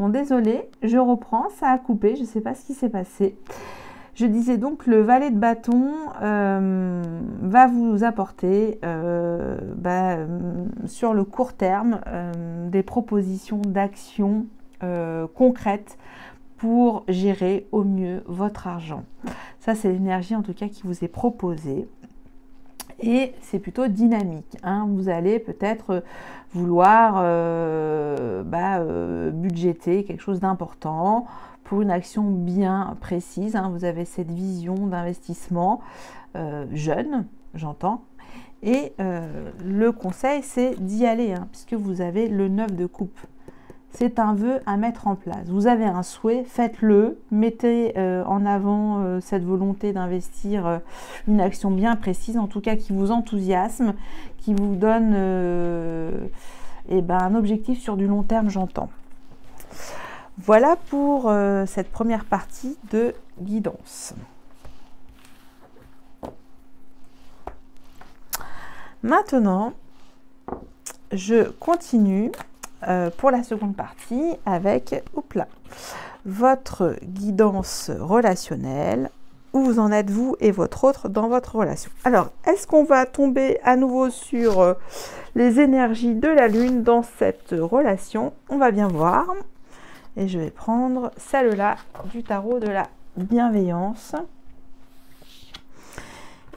Bon, désolé, je reprends, ça a coupé, je ne sais pas ce qui s'est passé. Je disais donc le valet de bâton va vous apporter sur le court terme des propositions d'action concrètes pour gérer au mieux votre argent. Ça, c'est l'énergie en tout cas qui vous est proposée. Et c'est plutôt dynamique, hein. Vous allez peut-être vouloir budgéter quelque chose d'important pour une action bien précise, hein. Vous avez cette vision d'investissement jeune, j'entends. Et le conseil, c'est d'y aller, hein, puisque vous avez le 9 de coupe. C'est un vœu à mettre en place. Vous avez un souhait, faites-le, mettez en avant cette volonté d'investir une action bien précise, en tout cas qui vous enthousiasme, qui vous donne un objectif sur du long terme, j'entends. Voilà pour cette première partie de guidance. Maintenant, je continue pour la seconde partie avec votre guidance relationnelle. Où vous en êtes vous et votre autre dans votre relation? Alors, est-ce qu'on va tomber à nouveau sur les énergies de la lune dans cette relation? On va bien voir. Et je vais prendre celle-là du tarot de la bienveillance.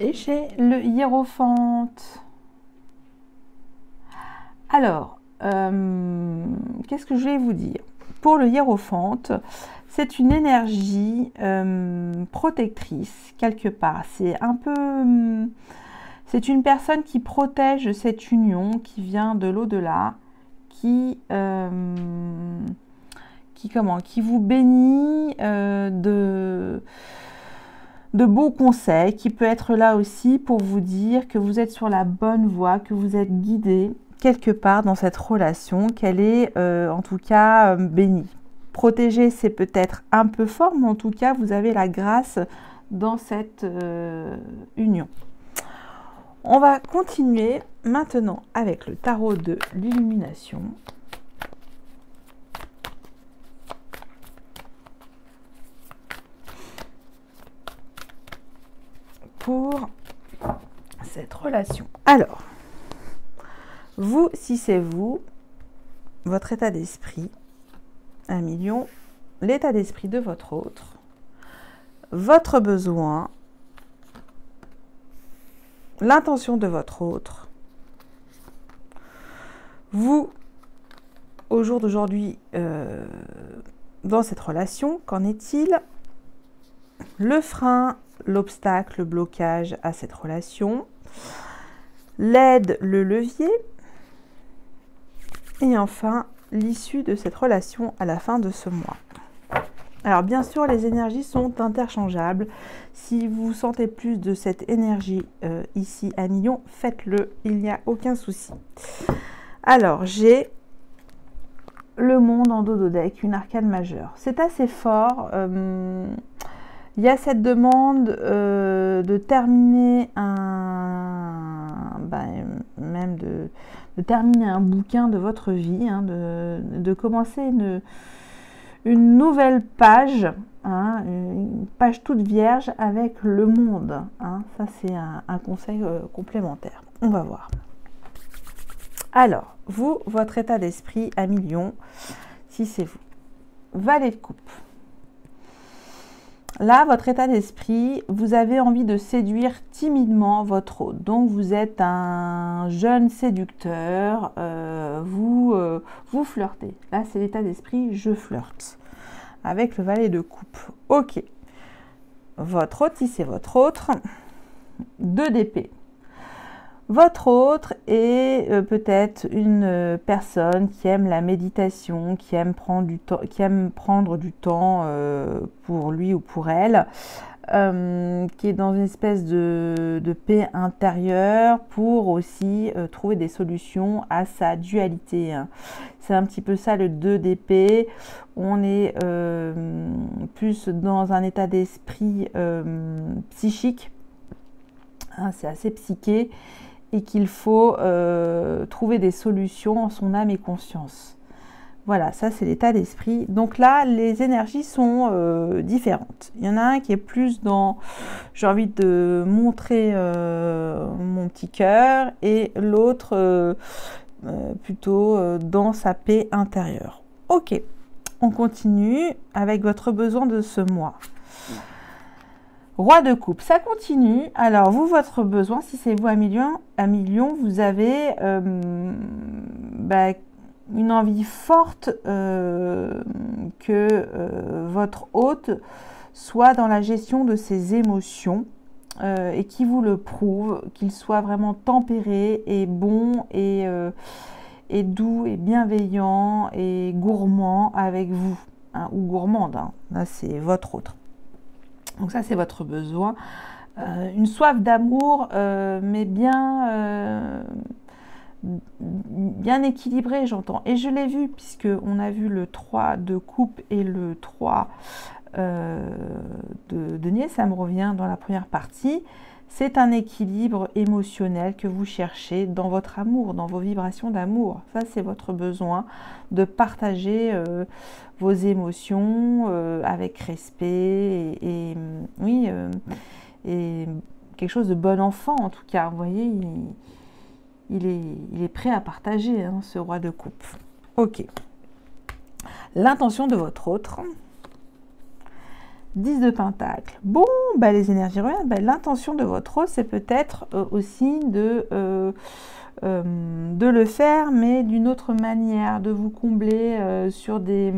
Et j'ai le hiérophante. Alors, qu'est-ce que je vais vous dire? Pour le hiérophante, c'est une énergie protectrice quelque part. C'est un peu, c'est une personne qui protège cette union, qui vient de l'au-delà, qui vous bénit de beaux conseils, qui peut être là aussi pour vous dire que vous êtes sur la bonne voie, que vous êtes guidé quelque part dans cette relation, qu'elle est en tout cas bénie. Protéger, c'est peut-être un peu fort, mais en tout cas, vous avez la grâce dans cette union. On va continuer maintenant avec le tarot de l'illumination. Pour cette relation. Alors, vous, si c'est vous, votre état d'esprit, 1 million, l'état d'esprit de votre autre, votre besoin, l'intention de votre autre, vous, au jour d'aujourd'hui, dans cette relation, qu'en est-il? Le frein, l'obstacle, le blocage à cette relation, l'aide, le levier, et enfin l'issue de cette relation à la fin de ce mois. Alors bien sûr, les énergies sont interchangeables. Si vous sentez plus de cette énergie ici à million, faites-le, il n'y a aucun souci. Alors j'ai le monde en dos de deck, une arcane majeure. C'est assez fort. Il y a cette demande de terminer de terminer un bouquin de votre vie, hein, de commencer une nouvelle page, hein, une page toute vierge avec le monde. Hein. Ça, c'est un conseil complémentaire. On va voir. Alors, vous, votre état d'esprit à million, si c'est vous. Valet de coupe. Là, votre état d'esprit, vous avez envie de séduire timidement votre hôte. Donc, vous êtes un jeune séducteur, vous flirtez. Là, c'est l'état d'esprit, je flirte. Avec le valet de coupe. Ok. Votre hôte, si c'est votre autre, 2 d'épée. Votre autre est peut-être une personne qui aime la méditation, qui aime prendre du temps, pour lui ou pour elle, qui est dans une espèce de paix intérieure pour aussi trouver des solutions à sa dualité. Hein. C'est un petit peu ça le 2 d'épée. On est plus dans un état d'esprit psychique. Hein, c'est assez psyché. Et qu'il faut trouver des solutions en son âme et conscience. Voilà, ça c'est l'état d'esprit. Donc là, les énergies sont différentes. Il y en a un qui est plus dans, j'ai envie de montrer mon petit cœur, et l'autre plutôt dans sa paix intérieure. Ok, on continue avec votre besoin de ce mois. Roi de coupe, ça continue. Alors vous, votre besoin, si c'est vous à million, vous avez une envie forte que votre hôte soit dans la gestion de ses émotions et qui vous le prouve, qu'il soit vraiment tempéré et bon et doux et bienveillant et gourmand avec vous, hein, ou gourmande, hein. Là c'est votre autre. Donc ça c'est votre besoin. Une soif d'amour, mais bien équilibré, j'entends. Et je l'ai vu, puisque on a vu le 3 de coupe et le 3 de denier, ça me revient dans la première partie. C'est un équilibre émotionnel que vous cherchez dans votre amour, dans vos vibrations d'amour. Ça, c'est votre besoin de partager vos émotions avec respect oui, et quelque chose de bon enfant en tout cas. Vous voyez, il est prêt à partager, hein, ce roi de coupe. Ok. L'intention de votre autre. 10 de pentacle. Bon, les énergies reviennent. L'intention de votre autre, c'est peut-être aussi de le faire, mais d'une autre manière, de vous combler sur des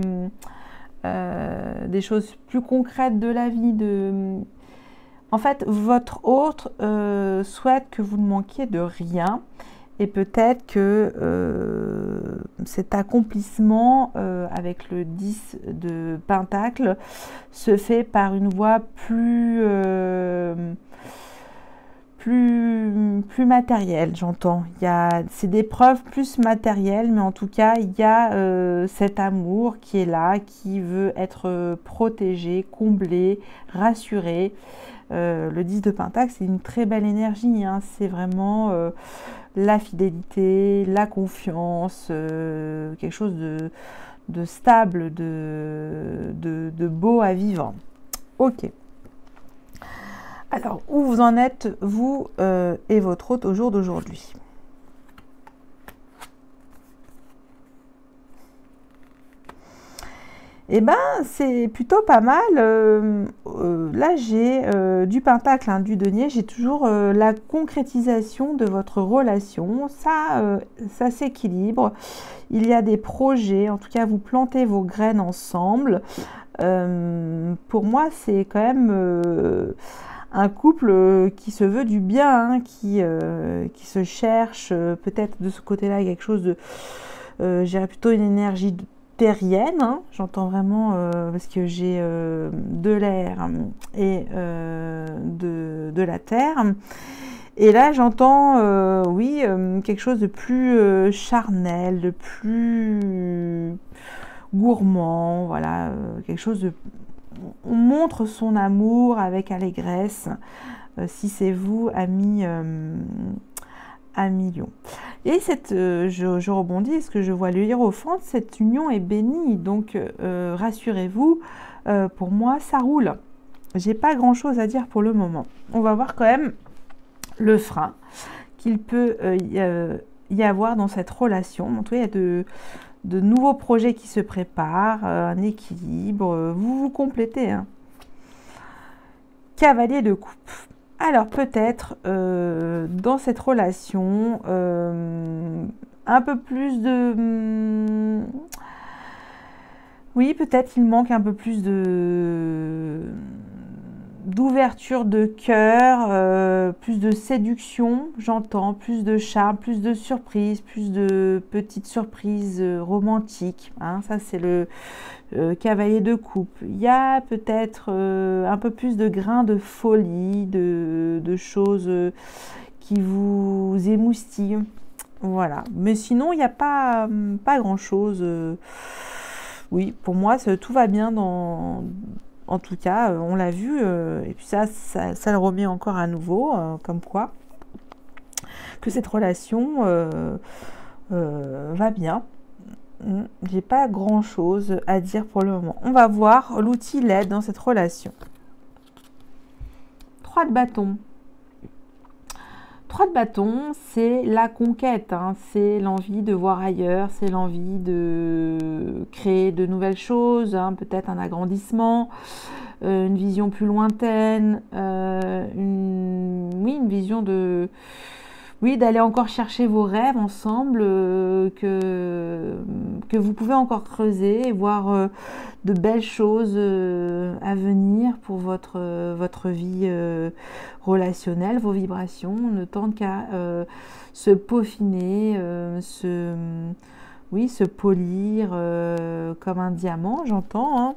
choses plus concrètes de la vie. En fait, votre autre souhaite que vous ne manquiez de rien. Et peut-être que cet accomplissement avec le 10 de pentacle se fait par une voie plus matérielle, j'entends. C'est des preuves plus matérielles, mais en tout cas, il y a cet amour qui est là, qui veut être protégé, comblé, rassuré. Le 10 de pentacle, c'est une très belle énergie, hein. C'est vraiment la fidélité, la confiance, quelque chose de stable, de beau à vivre. Ok. Alors, où vous en êtes, vous et votre hôte, au jour d'aujourd'hui? Eh ben, c'est plutôt pas mal. Là, j'ai du pentacle, hein, du denier. J'ai toujours la concrétisation de votre relation. Ça s'équilibre. Il y a des projets. En tout cas, vous plantez vos graines ensemble. Pour moi, c'est quand même un couple qui se veut du bien, hein, qui se cherche. Peut-être de ce côté-là, quelque chose de... j'irais plutôt une énergie terrienne, hein. J'entends vraiment parce que j'ai de l'air et de la terre. Et là, j'entends, oui, quelque chose de plus charnel, de plus gourmand, voilà, quelque chose de... On montre son amour avec allégresse, si c'est vous, amis à million. Et je rebondis, est-ce que je vois le hiérophante, cette union est bénie, donc rassurez-vous, pour moi ça roule. J'ai pas grand chose à dire pour le moment. On va voir quand même le frein qu'il peut y avoir dans cette relation. En tout cas, il y a de nouveaux projets qui se préparent, un équilibre, vous vous complétez, hein. Cavalier de coupe. Alors peut-être dans cette relation, un peu plus de... oui, peut-être il manque un peu plus d'ouverture de cœur, plus de séduction, j'entends, plus de charme, plus de surprises, plus de petites surprises romantiques, hein. Ça c'est le cavalier de coupe. Il y a peut-être un peu plus de grains de folie, de choses qui vous émoustillent, voilà. Mais sinon il n'y a pas grand chose. Oui, pour moi tout va bien en tout cas, on l'a vu, et puis ça le remet encore à nouveau, comme quoi que cette relation va bien. J'ai pas grand chose à dire pour le moment. On va voir l'outil l'aide dans cette relation. 3 de bâton. 3 de bâton, c'est la conquête, hein. C'est l'envie de voir ailleurs, c'est l'envie de créer de nouvelles choses, hein. Peut-être un agrandissement, une vision plus lointaine, une vision de... Oui, d'aller encore chercher vos rêves ensemble, que vous pouvez encore creuser et voir de belles choses à venir pour votre vie relationnelle, vos vibrations. On ne tente qu'à se peaufiner, se polir comme un diamant, j'entends, hein.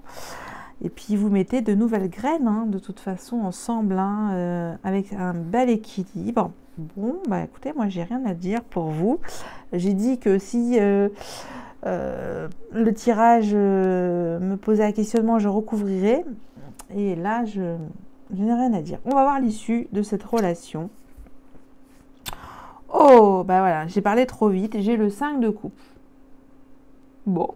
Et puis vous mettez de nouvelles graines, hein, de toute façon, ensemble, hein, avec un bel équilibre. Bon, bah écoutez, moi j'ai rien à dire pour vous. J'ai dit que si le tirage me posait un questionnement, je recouvrirai. Et là, je n'ai rien à dire. On va voir l'issue de cette relation. Oh, bah voilà, j'ai parlé trop vite. J'ai le 5 de coupe. Bon.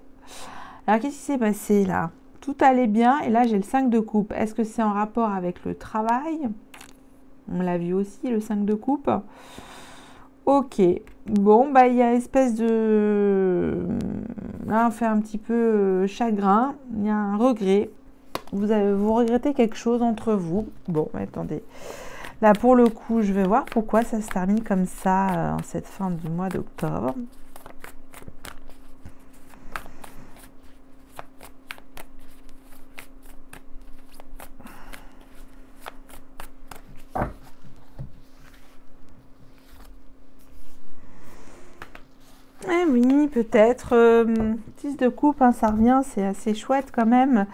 Alors, qu'est-ce qui s'est passé là? Tout allait bien et là, j'ai le 5 de coupe. Est-ce que c'est en rapport avec le travail? On l'a vu aussi, le 5 de coupe. Ok. Bon, bah, il y a une espèce de... Là, on fait un petit peu chagrin. Il y a un regret. Vous regrettez quelque chose entre vous. Bon, attendez. Là, pour le coup, je vais voir pourquoi ça se termine comme ça en cette fin du mois d'octobre. Eh oui, peut-être. 6 de coupe, hein, ça revient, c'est assez chouette quand même.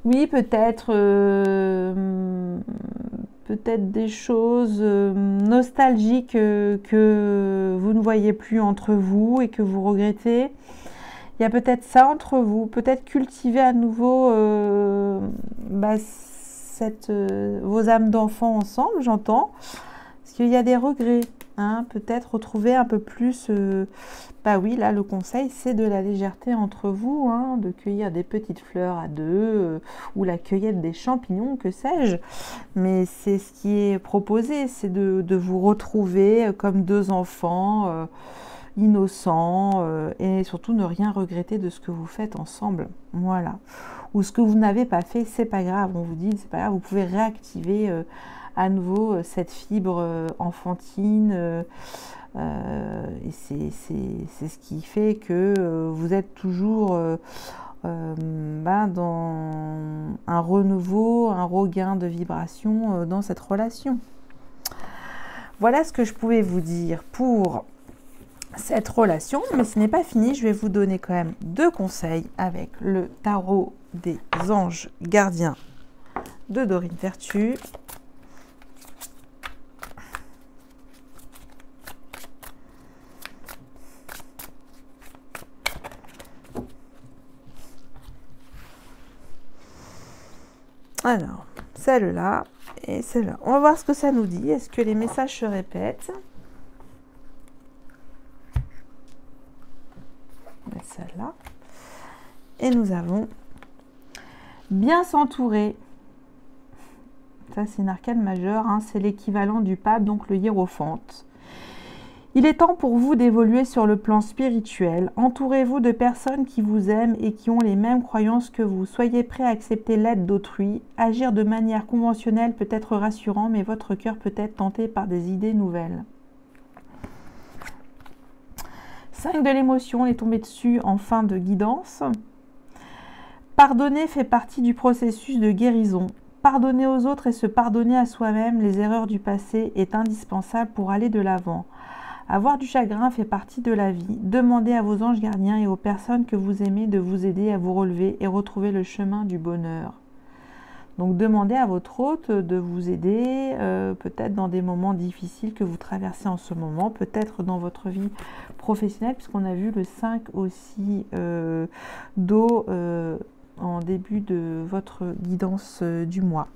Oui, peut-être peut-être des choses nostalgiques que vous ne voyez plus entre vous et que vous regrettez. Il y a peut-être ça entre vous. Peut-être cultiver à nouveau vos âmes d'enfants ensemble, j'entends. Parce qu'il y a des regrets. Hein, peut-être retrouver un peu plus, bah oui, là le conseil c'est de la légèreté entre vous, hein, de cueillir des petites fleurs à deux, ou la cueillette des champignons, que sais-je, mais c'est ce qui est proposé, c'est de vous retrouver comme deux enfants innocents, et surtout ne rien regretter de ce que vous faites ensemble, voilà, ou ce que vous n'avez pas fait, c'est pas grave, on vous dit c'est pas grave, vous pouvez réactiver à nouveau cette fibre enfantine, et c'est ce qui fait que vous êtes toujours dans un renouveau, un regain de vibration dans cette relation. Voilà ce que je pouvais vous dire pour cette relation, mais ce n'est pas fini, je vais vous donner quand même 2 conseils avec le tarot des anges gardiens de Dorine Vertu. Alors, celle-là et celle-là. On va voir ce que ça nous dit. Est-ce que les messages se répètent? On va mettre celle-là. Et nous avons bien s'entourer. Ça, c'est une arcane majeure. Hein. C'est l'équivalent du pape, donc le hiérophante. Il est temps pour vous d'évoluer sur le plan spirituel. Entourez-vous de personnes qui vous aiment et qui ont les mêmes croyances que vous. Soyez prêts à accepter l'aide d'autrui. Agir de manière conventionnelle peut être rassurant, mais votre cœur peut être tenté par des idées nouvelles. 5 de l'émotion, on est tombé dessus en fin de guidance. Pardonner fait partie du processus de guérison. Pardonner aux autres et se pardonner à soi-même les erreurs du passé est indispensable pour aller de l'avant. Avoir du chagrin fait partie de la vie. Demandez à vos anges gardiens et aux personnes que vous aimez de vous aider à vous relever et retrouver le chemin du bonheur. Donc demandez à votre hôte de vous aider, peut-être dans des moments difficiles que vous traversez en ce moment, peut-être dans votre vie professionnelle, puisqu'on a vu le 5 aussi d'eau en début de votre guidance du mois.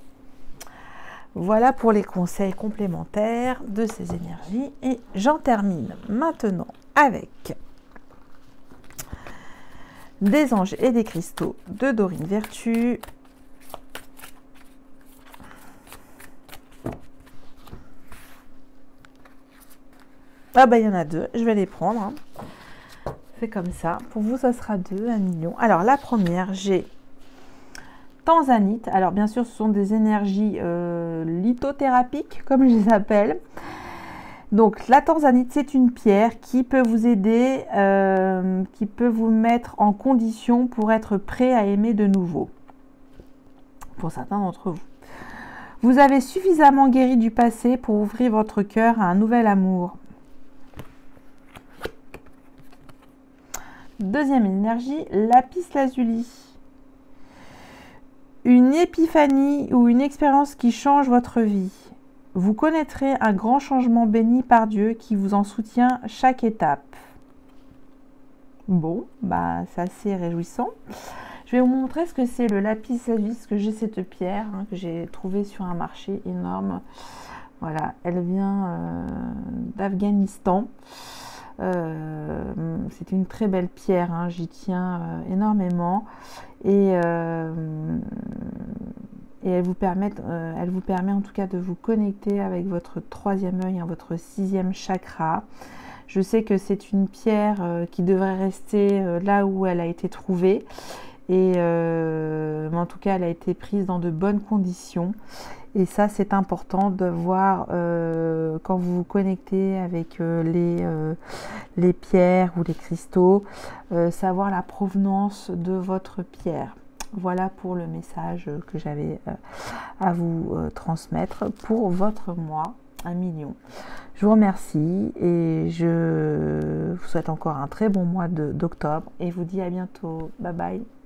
Voilà pour les conseils complémentaires de ces énergies. Et j'en termine maintenant avec des anges et des cristaux de Dorine Vertu. Ah bah il y en a deux, je vais les prendre. Hein. C'est comme ça. Pour vous, ça sera 2, 1 million. Alors la première, j'ai Tanzanite. Alors bien sûr, ce sont des énergies lithothérapiques, comme je les appelle. Donc la Tanzanite, c'est une pierre qui peut vous aider, qui peut vous mettre en condition pour être prêt à aimer de nouveau. Pour certains d'entre vous. Vous avez suffisamment guéri du passé pour ouvrir votre cœur à un nouvel amour. Deuxième énergie, lapis lazuli. Une épiphanie ou une expérience qui change votre vie. Vous connaîtrez un grand changement béni par Dieu qui vous en soutient chaque étape. Bon, bah c'est assez réjouissant. Je vais vous montrer ce que c'est le lapis lazuli, parce que j'ai cette pierre que j'ai trouvée sur un marché énorme. Voilà, elle vient d'Afghanistan. C'est une très belle pierre, hein, j'y tiens énormément et elle vous permet en tout cas de vous connecter avec votre troisième œil, hein, votre sixième chakra. Je sais que c'est une pierre qui devrait rester là où elle a été trouvée et mais en tout cas elle a été prise dans de bonnes conditions. Et ça, c'est important de voir quand vous vous connectez avec les pierres ou les cristaux, savoir la provenance de votre pierre. Voilà pour le message que j'avais à vous transmettre pour votre mois 1 million. Je vous remercie et je vous souhaite encore un très bon mois d'octobre et vous dis à bientôt. Bye bye.